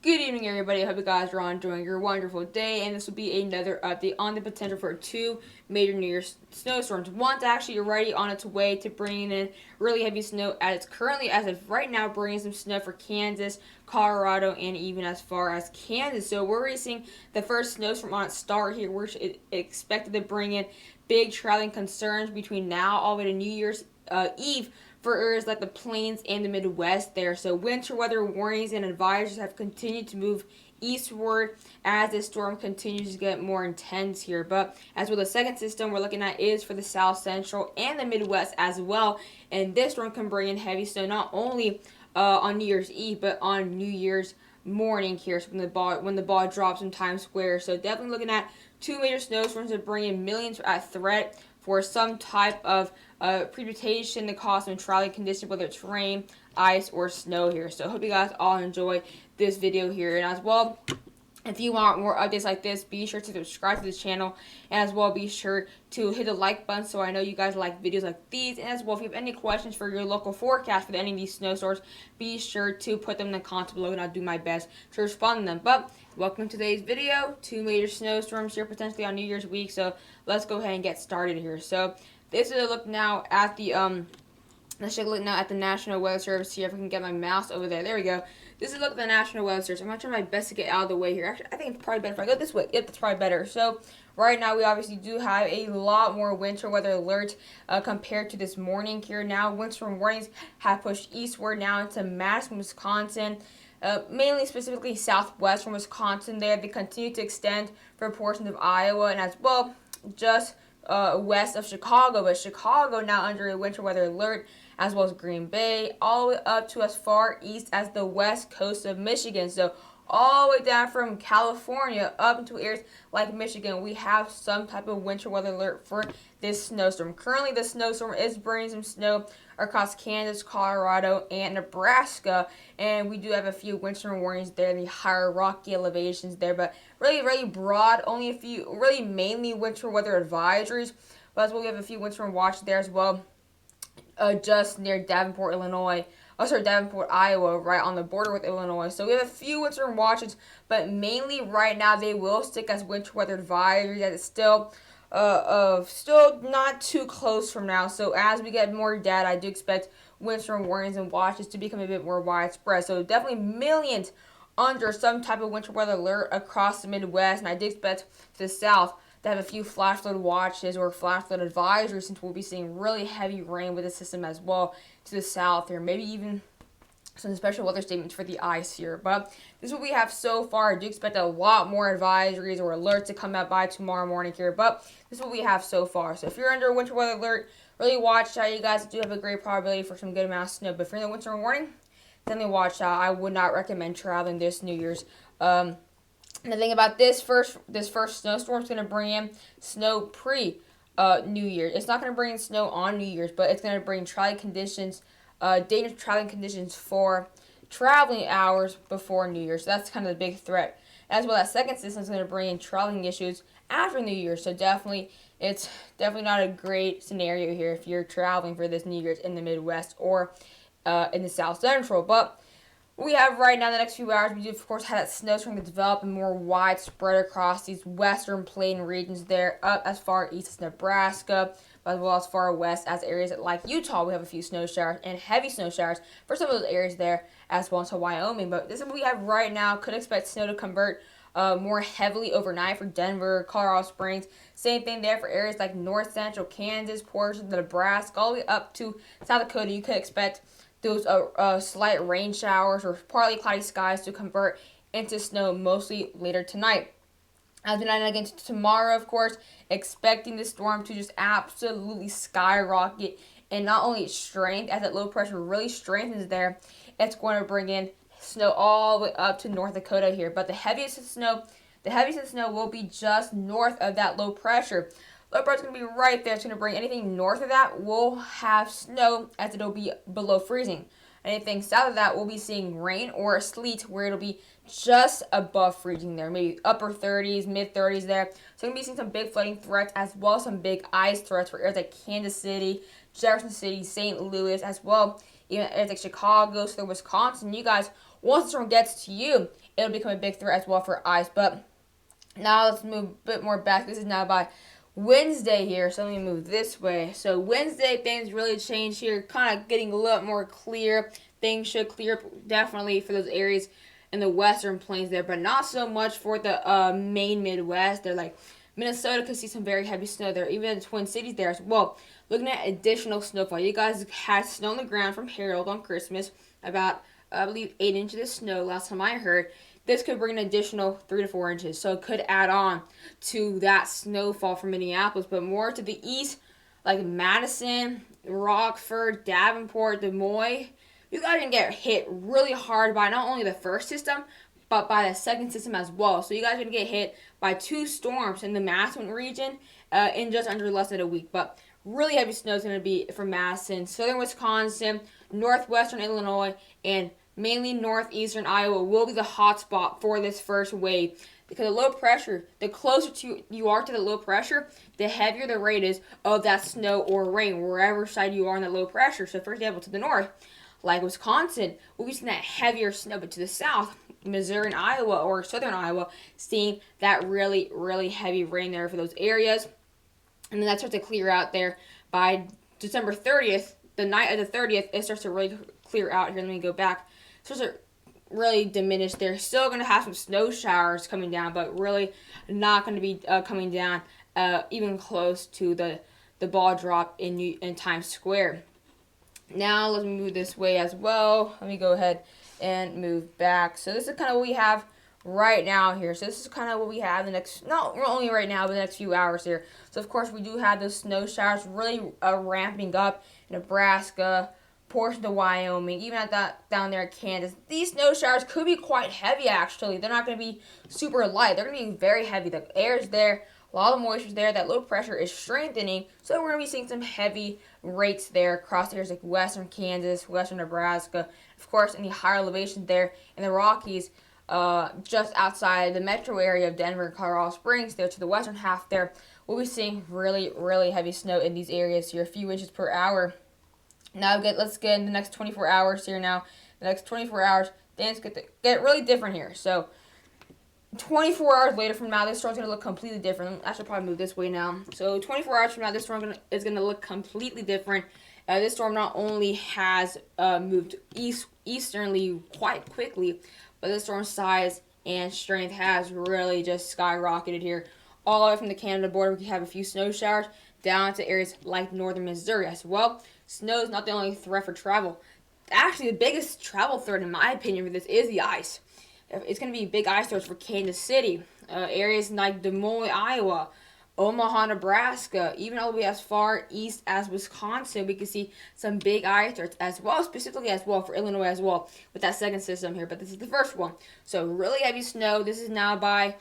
Good evening, everybody. I hope you guys are all enjoying your wonderful day, and this will be another update on the potential for two major New Year's snowstorms. One's actually already on its way to bringing in really heavy snow, as it's currently, as of right now, bringing some snow for Kansas, Colorado, and even as far as Kansas. So we're already seeing the first snowstorm on its start here, which is expected to bring in big traveling concerns between now all the way to New Year's Eve for areas like the plains and the Midwest there. So winter weather warnings and advisories have continued to move eastward as this storm continues to get more intense here. But as well, the second system we're looking at is for the South Central and the Midwest as well. And this storm can bring in heavy snow not only on New Year's Eve, but on New Year's morning here, so when the ball drops in Times Square. So definitely looking at two major snowstorms that bring in millions at threat for some type of precipitation that cause some traveling conditions, whether it's rain, ice, or snow here. So I hope you guys all enjoy this video here. And as well, if you want more updates like this, be sure to subscribe to this channel, and as well be sure to hit the like button so I know you guys like videos like these. And as well, if you have any questions for your local forecast for any of these snowstorms, be sure to put them in the comments below and I'll do my best to respond to them. But welcome to today's video. Two major snowstorms here potentially on New Year's week, so let's go ahead and get started here. So this is a look now at the let's take a look now at the National Weather Service here. If I can get my mouse over there. There we go. This is a look at the National Weather Service. I'm going to try my best to get out of the way here. Actually, I think it's probably better if I go this way. Yep, that's probably better. So right now we obviously do have a lot more winter weather alerts compared to this morning here. Now winter warnings have pushed eastward now into Madison, Wisconsin. Mainly specifically southwest from Wisconsin there. They continue to extend for portions of Iowa and as well just west of Chicago, but Chicago now under a winter weather alert, as well as Green Bay, all the way up to as far east as the west coast of Michigan. So all the way down from California up into areas like Michigan, we have some type of winter weather alert for this snowstorm. Currently, the snowstorm is bringing some snow across Kansas, Colorado, and Nebraska, and we do have a few winter warnings there, the higher rocky elevations there, but really broad, only a few, really mainly winter weather advisories, but as well we have a few winter watches there as well, just near Davenport, Illinois. Oh, sorry, Davenport, Iowa, right on the border with Illinois. So we have a few winter watches, but mainly right now they will stick as winter weather advisories, as it's still not too close from now. So as we get more data, I do expect winter warnings and watches to become a bit more widespread. So definitely millions under some type of winter weather alert across the Midwest, and I do expect the South to have a few flash flood watches or flash flood advisories, since we'll be seeing really heavy rain with the system as well to the south, or maybe even some special weather statements for the ice here. But this is what we have so far. I do expect a lot more advisories or alerts to come out by tomorrow morning here, but this is what we have so far. So if you're under a winter weather alert, really watch out. You guys do have a great probability for some good amount of snow, but if you're in the winter warning, definitely watch out. I would not recommend traveling this New Year's. And the thing about this first snowstorm is going to bring in snow pre New Year's. It's not going to bring in snow on New Year's, but it's going to bring traveling conditions, dangerous traveling conditions for traveling hours before New Year's. So that's kind of the big threat. As well, that second system is going to bring in traveling issues after New Year's. So it's definitely not a great scenario here if you're traveling for this New Year's in the Midwest or in the South Central. But we have right now, the next few hours, we do, of course, have that snowstorm to develop and more widespread across these western plain regions there, up as far east as Nebraska, as well as far west as areas like Utah. We have a few snow showers and heavy snow showers for some of those areas there, as well as to Wyoming. But this is what we have right now. Could expect snow to convert more heavily overnight for Denver, Colorado Springs. Same thing there for areas like north central Kansas, portions of Nebraska, all the way up to South Dakota. You could expect those slight rain showers or partly cloudy skies to convert into snow mostly later tonight. As we night again tomorrow, of course, expecting the storm to just absolutely skyrocket, and not only its strength, as that low pressure really strengthens there, it's going to bring in snow all the way up to North Dakota here. But the heaviest of snow will be just north of that low pressure. Low pressure is going to be right there. It's going to bring anything north of that will have snow, as it'll be below freezing. Anything south of that, we'll be seeing rain or sleet, where it'll be just above freezing there, maybe upper 30s, mid 30s there. So we're going to be seeing some big flooding threats, as well as some big ice threats for areas like Kansas City, Jefferson City, St. Louis, as well, even areas like Chicago, so Wisconsin. You guys once the storm gets to you, it'll become a big threat as well for ice. But now let's move a bit more back. This is now by Wednesday here, so let me move this way. So Wednesday, things really change here, kind of getting a little more clear. Things should clear up definitely for those areas in the western plains there, but not so much for the main Midwest. They're like Minnesota could see some very heavy snow there, even the Twin Cities there as well. Looking at additional snowfall, you guys had snow on the ground from Harold on Christmas, about I believe 8 inches of snow last time I heard. This could bring an additional 3 to 4 inches, so it could add on to that snowfall from Minneapolis. But more to the east, like Madison, Rockford, Davenport, Des Moines, you guys are going to get hit really hard by not only the first system, but by the second system as well. So you guys are going to get hit by 2 storms in the Madison region in just under less than a week. But really heavy snow is going to be from Madison, southern Wisconsin, northwestern Illinois, and mainly northeastern Iowa will be the hot spot for this first wave. Because the low pressure, the closer you are to the low pressure, the heavier the rate is of that snow or rain, wherever side you are in that low pressure. So, for example, to the north, like Wisconsin, we'll be seeing that heavier snow. But to the south, Missouri and Iowa, or southern Iowa, seeing that really, really heavy rain there for those areas. And then that starts to clear out there by December 30th. The night of the 30th, it starts to really clear out here. Let me go back. It starts to really diminish. They're still going to have some snow showers coming down, but really not going to be coming down even close to the ball drop in Times Square. Now let's move this way as well. Let me go ahead and move back. So this is kind of what we have right now here. So this is kind of what we have the next, not only right now, but the next few hours here. So of course we do have those snow showers really ramping up in Nebraska, portions of Wyoming, even at that down there in Kansas. These snow showers could be quite heavy actually. They're not going to be super light. They're going to be very heavy. The air is there. A lot of moisture is there. That low pressure is strengthening. So we're going to be seeing some heavy rates there across areas like western Kansas, western Nebraska. Of course, in the higher elevations there in the Rockies, just outside the metro area of Denver and Colorado Springs there to the western half there, we'll be seeing really, really heavy snow in these areas here, a few inches per hour. Now let's get in the next 24 hours here now. The next 24 hours, things get really different here. So 24 hours later from now, this storm's going to look completely different. I should probably move this way now. So 24 hours from now, this storm is going to look completely different. This storm not only has moved easternly quite quickly, but the storm size and strength has really just skyrocketed here. All the way from the Canada border, we can have a few snow showers down to areas like northern Missouri as well. Snow is not the only threat for travel. Actually, the biggest travel threat, in my opinion, for this is the ice. It's going to be big ice threats for Kansas City, areas like Des Moines, Iowa, Omaha, Nebraska, even all the way as far east as Wisconsin. We can see some big ice threats as well, specifically as well for Illinois as well, with that second system here. But this is the first one. So really heavy snow. This is now by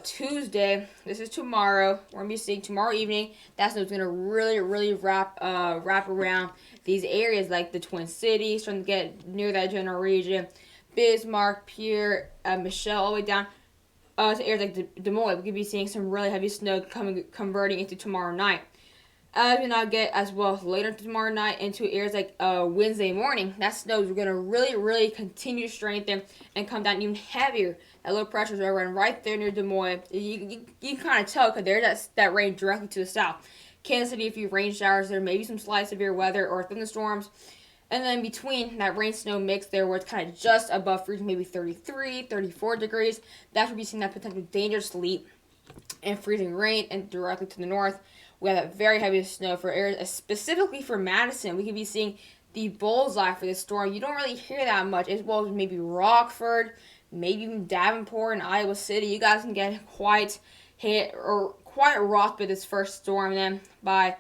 Tuesday. This is tomorrow. We're gonna be seeing tomorrow evening. That snow's gonna really wrap around these areas like the Twin Cities, trying to get near that general region, Bismarck, Pierre, Michelle, all the way down to areas like Des Moines. We could be seeing some really heavy snow converting into tomorrow night. We now get as well later tomorrow night into areas like Wednesday morning. That snow is going to really continue to strengthen and come down even heavier. That low pressure is running right there near Des Moines. You can kind of tell because there's that rain directly to the south. Kansas City, a few rain showers there, maybe some slight severe weather or thunderstorms. And then between that rain-snow mix there where it's kind of just above freezing, maybe 33, 34 degrees, that's where we see that potential dangerous sleet and freezing rain. And directly to the north, we have that very heavy snow for areas, specifically for Madison. We could be seeing the bullseye for this storm. You don't really hear that much, as well as maybe Rockford, maybe even Davenport and Iowa City. You guys can get quite hit or quite rocked by this first storm. Then by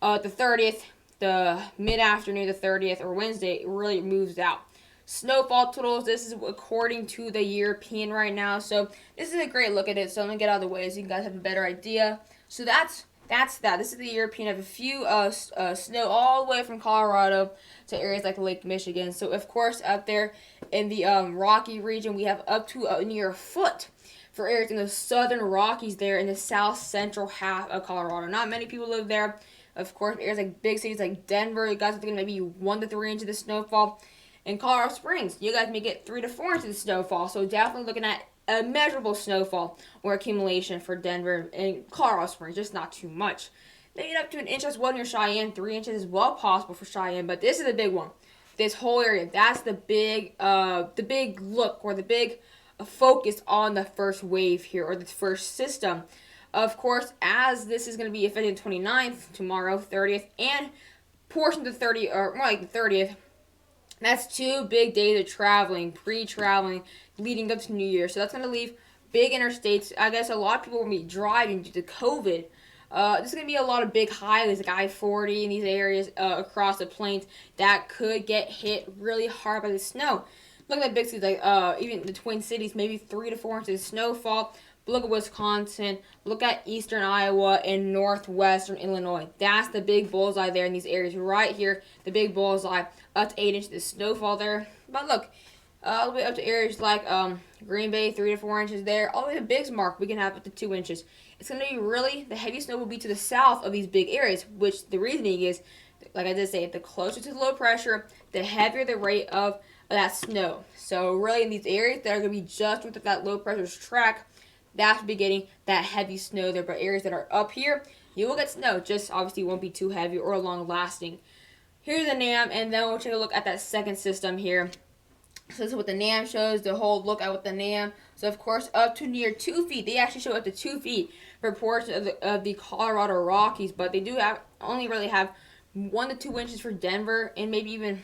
the 30th, the mid-afternoon, the 30th, or Wednesday, it really moves out. Snowfall totals, this is according to the European right now. So this is a great look at it. So I'm going to get out of the way so you guys have a better idea. So that's that. This is the European. I have a few snow all the way from Colorado to areas like Lake Michigan. So, of course, up there in the Rocky region, we have up to near a foot for areas in the southern Rockies there in the south-central half of Colorado. Not many people live there. Of course, areas like big cities like Denver, you guys are thinking maybe 1 to 3 inches of snowfall. In Colorado Springs, you guys may get 3 to 4 inches of snowfall. So definitely looking at a measurable snowfall or accumulation for Denver and Colorado Springs, just not too much. Maybe up to an inch as well near Cheyenne, 3 inches as well possible for Cheyenne, but this is the big one. This whole area, that's the big look or the big focus on the first wave here or the first system. Of course, as this is going to be effective 29th, tomorrow, 30th, and portion of the 30th, or more like the 30th, that's 2 big days of traveling, pre-traveling, leading up to New Year. So that's going to leave big interstates. I guess a lot of people will be driving due to COVID. There's going to be a lot of big highways like I-40 in these areas across the plains that could get hit really hard by the snow. Look at big cities like even the Twin Cities, maybe 3 to 4 inches of snowfall. Look at Wisconsin. Look at eastern Iowa and northwestern Illinois. That's the big bullseye there in these areas. Right here, the big bullseye. Up to 8 inches of snowfall there. But look, all the way up to areas like Green Bay, 3 to 4 inches there. All the way to Bismarck, we can have up to 2 inches. It's going to be really, the heavy snow will be to the south of these big areas, which the reasoning is, like I did say, the closer to the low pressure, the heavier the rate of that snow. So really in these areas that are going to be just with that low pressure's track, that's be getting that heavy snow there. But areas that are up here, you will get snow. Just obviously won't be too heavy or long lasting. Here's the NAM, and then we'll take a look at that second system here. So this is what the NAM shows, the whole look at what the NAM. So of course up to near 2 feet. They actually show up to 2 feet for portions of the Colorado Rockies, but they do only really have 1 to 2 inches for Denver, and maybe even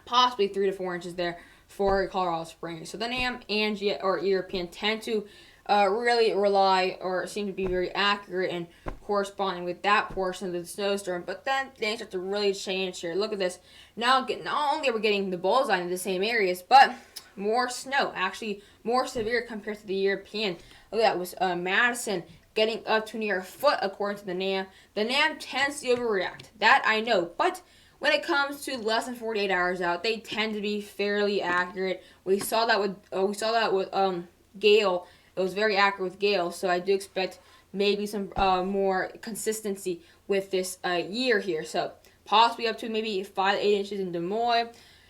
possibly 3 to 4 inches there for Colorado Springs. So the NAM and European tend to really rely or seem to be very accurate and corresponding with that portion of the snowstorm. But then things start to really change here. Look at this. Now, not only are we getting the bullseye in the same areas, but more snow. Actually, more severe compared to the European. Look at that. Was Madison getting up to near a foot according to the NAM. The NAM tends to overreact. That I know. But when it comes to less than 48 hours out, they tend to be fairly accurate. We saw that with Gale. It was very accurate with Gale, so I do expect maybe some more consistency with this year here. So possibly up to maybe 5 to 8 inches in Des Moines.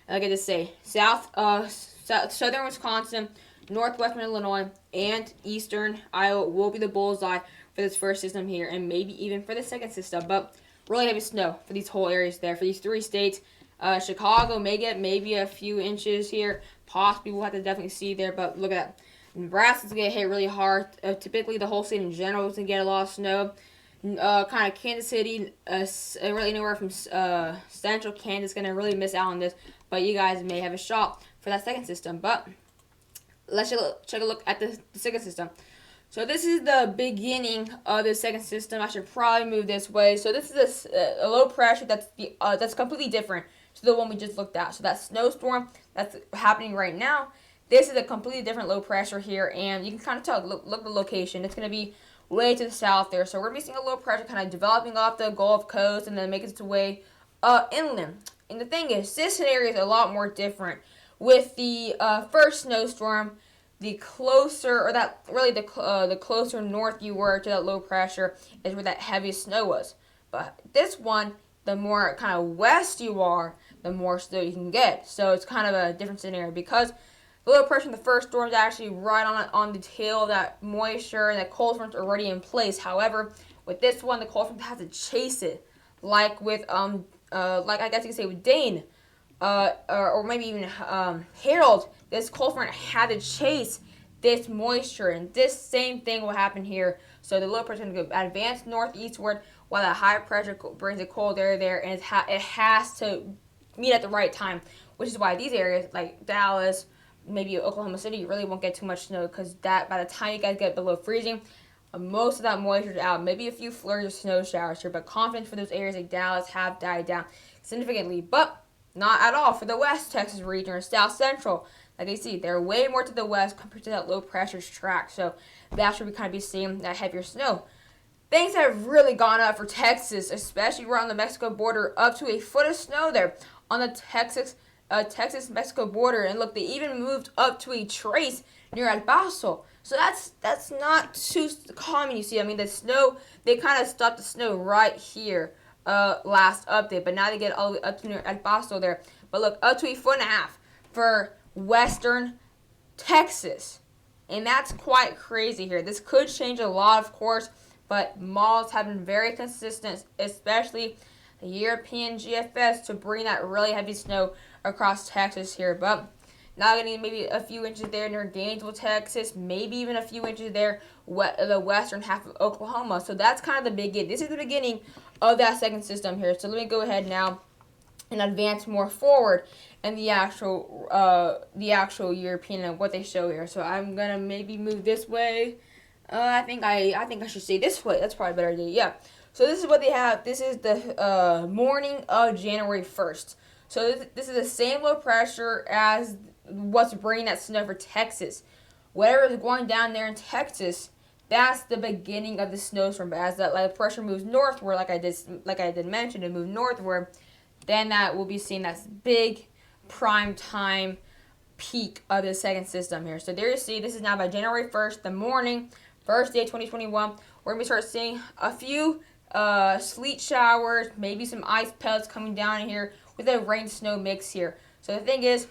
Like I just say, southern Wisconsin, northwestern Illinois, and eastern Iowa will be the bullseye for this first system here, and maybe even for the second system. But really heavy snow for these whole areas there, for these 3 states. Chicago may get maybe a few inches here. Possibly we'll have to definitely see there, but look at that. Nebraska's going to get hit really hard. Typically, the whole state in general is going to get a lot of snow. Kind of Kansas City, really anywhere from central Kansas, going to really miss out on this. But you guys may have a shot for that second system. But let's take a look at the second system. So this is the beginning of the second system. I should probably move this way. So this is a low pressure that's completely different to the one we just looked at. So that snowstorm that's happening right now, this is a completely different low pressure here, and you can kind of tell, look at the location. It's going to be way to the south there. So we're going to be seeing a low pressure kind of developing off the Gulf Coast and then making its way inland. And the thing is, this scenario is a lot more different. With the first snowstorm, the closer, or that really the closer north you were to that low pressure is where that heavy snow was. But this one, the more kind of west you are, the more snow you can get. So it's kind of a different scenario because the low pressure in the first storm is actually right on the tail of that moisture, and that cold front's already in place. However, with this one, the cold front has to chase it, like with like I guess you could say with Dane, or maybe even Harold. This cold front had to chase this moisture, and this same thing will happen here. So the low pressure is going to advance northeastward, while the high pressure brings the cold air there, and it has to meet at the right time, which is why these areas like Dallas, maybe Oklahoma City, you really won't get too much snow because that by the time you guys get below freezing, most of that moisture is out. Maybe a few flurries of snow showers here, but confidence for those areas like Dallas have died down significantly, but not at all for the West Texas region or South Central. Like you see, they're way more to the west compared to that low pressure track, so that's where we kind of be seeing that heavier snow. Things have really gone up for Texas, especially around the Mexico border, up to a foot of snow there on the Texas-Mexico border, and look, they even moved up to a trace near El Paso. So that's not too common, you see. I mean, the snow, they kind of stopped the snow right here last update, but now they get all the way up to near El Paso there. But look, up to a foot and a half for western Texas. And that's quite crazy here. This could change a lot, of course, but models have been very consistent, especially the European GFS, to bring that really heavy snow across Texas here. But now getting maybe a few inches there near Gainesville, Texas, maybe even a few inches there the western half of Oklahoma. So that's kind of the beginning. This is the beginning of that second system here. So let me go ahead now and advance more forward in the actual European and what they show here. So I'm gonna maybe move this way. I think I should say this way. That's probably a better idea. Yeah. So this is what they have. This is the morning of January 1st. So this is the same low pressure as what's bringing that snow for Texas. Whatever is going down there in Texas, that's the beginning of the snowstorm. But as that low pressure moves northward, like I did mention, it moved northward, then that will be seeing that big prime time peak of the second system here. So there you see, this is now by January 1st, the morning, first day of 2021. We're going to start seeing a few sleet showers, maybe some ice pellets coming down here with a rain-snow mix here. So the thing is,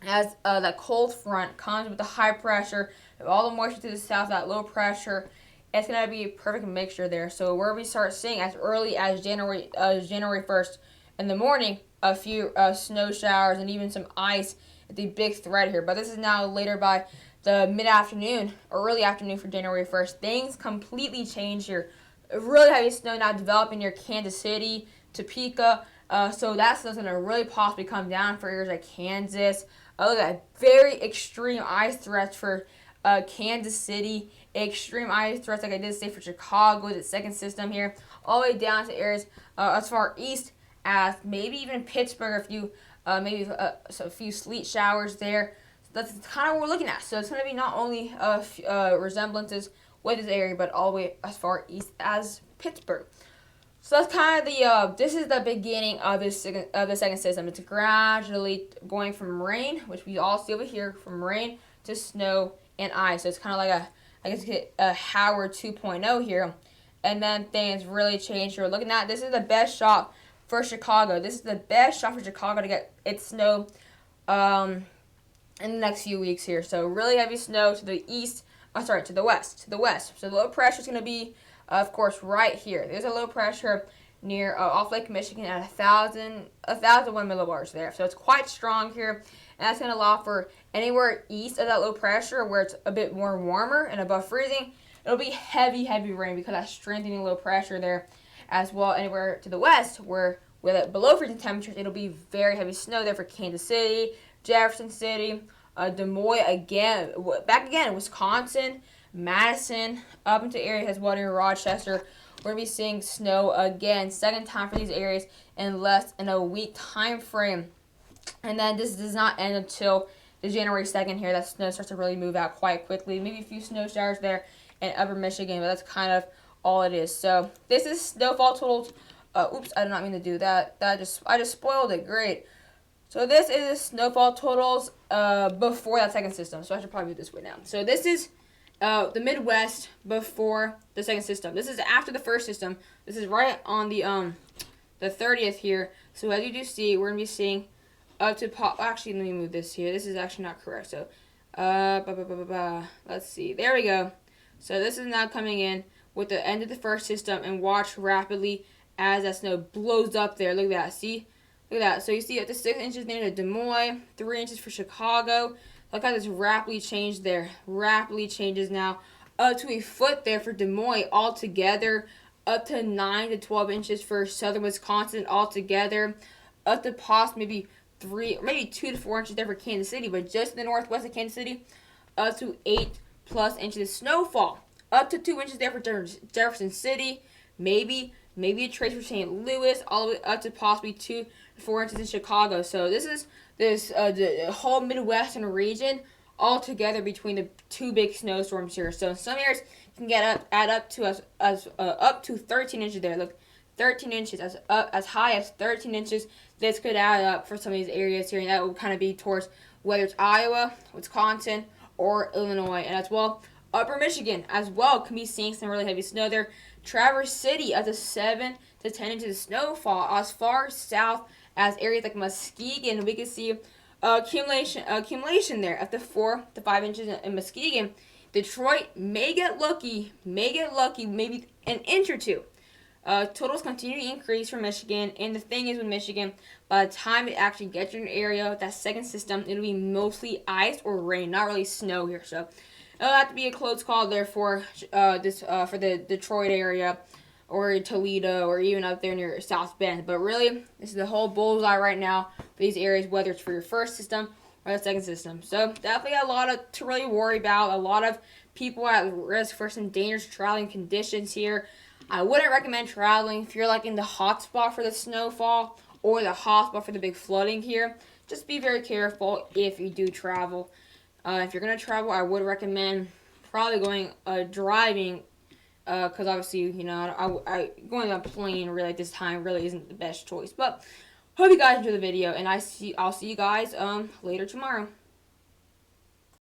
as that cold front comes with the high pressure, all the moisture to the south, that low pressure, it's going to be a perfect mixture there. So where we start seeing as early as January 1st in the morning, a few snow showers and even some ice at the big threat here. But this is now later by the mid-afternoon or early afternoon for January 1st. Things completely change here. Really heavy snow now developing near Kansas City, Topeka. So that snow's going to really possibly come down for areas like Kansas. Look at very extreme ice threats for Kansas City. Extreme ice threats, like I did say, for Chicago, the second system here. All the way down to areas as far east as maybe even Pittsburgh, a few sleet showers there. So that's kind of what we're looking at. So it's going to be not only resemblances with this area, but all the way as far east as Pittsburgh. So that's kind of the, this is the beginning of the second system. It's gradually going from rain, which we all see over here, from rain to snow and ice. So it's kind of like a Howard 2.0 here. And then things really change. You're looking at, this is the best shot for Chicago. This is the best shot for Chicago to get its snow in the next few weeks here. So really heavy snow to the east, to the west. So the low pressure is going to be, of course, right here. There's a low pressure near off Lake Michigan at 1,001 millibars there. So it's quite strong here, and that's going to allow for anywhere east of that low pressure where it's a bit more warmer and above freezing. It'll be heavy rain because that's strengthening low pressure there as well. Anywhere to the west where with it below freezing temperatures, it'll be very heavy snow there for Kansas City, Jefferson City, Des Moines back again, Wisconsin, Madison, up into areas as well near Rochester. We're going to be seeing snow again, second time for these areas in less than a week time frame. And then this does not end until the January 2nd here. That snow starts to really move out quite quickly. Maybe a few snow showers there in upper Michigan, but that's kind of all it is. So this is snowfall totals. Oops, I did not mean to do that. I just spoiled it. Great. So this is snowfall totals before that second system. So I should probably move this way now. So this is the Midwest before the second system. This is after the first system. This is right on the 30th here. So as you do see, we're gonna be seeing up to actually, let me move this here. This is actually not correct. So let's see. There we go. So this is now coming in with the end of the first system, and watch rapidly as that snow blows up there. Look at that. See? Look at that. So you see up to 6 inches near to Des Moines, 3 inches for Chicago. Look how this rapidly changed there. Rapidly changes now up to a foot there for Des Moines altogether. Up to 9 to 12 inches for southern Wisconsin altogether. Up to possibly maybe 2 to 4 inches there for Kansas City. But just in the northwest of Kansas City, up to 8+ inches of snowfall. Up to 2 inches there for Jefferson City. Maybe a trace for St. Louis. All the way up to possibly 2 to 4 inches in Chicago. So this is the whole Midwestern region all together between the two big snowstorms here. So in some areas you can add up to up to 13 inches there. Look, 13 inches as high as 13 inches. This could add up for some of these areas here, and that will kind of be towards whether it's Iowa, Wisconsin, or Illinois, and as well upper Michigan as well can be seeing some really heavy snow there. Traverse City up to 7 to 10 inches of snowfall as far south as areas like Muskegon, we can see accumulation there up to 4 to 5 inches in Muskegon. Detroit may get lucky, maybe an inch or two. Totals continue to increase for Michigan, and the thing is with Michigan, by the time it actually gets in an area, that second system, it'll be mostly ice or rain, not really snow here. So it'll have to be a close call there for for the Detroit area, or Toledo, or even up there near South Bend. But really, this is the whole bullseye right now for these areas, whether it's for your first system or the second system. So definitely a lot to really worry about. A lot of people at risk for some dangerous traveling conditions here. I wouldn't recommend traveling if you're like in the hot spot for the snowfall or the hot spot for the big flooding here. Just be very careful if you do travel. If you're gonna travel, I would recommend probably going driving, because obviously I going on a plane really at this time really isn't the best choice. But hope you guys enjoy the video, and I'll see you guys later tomorrow.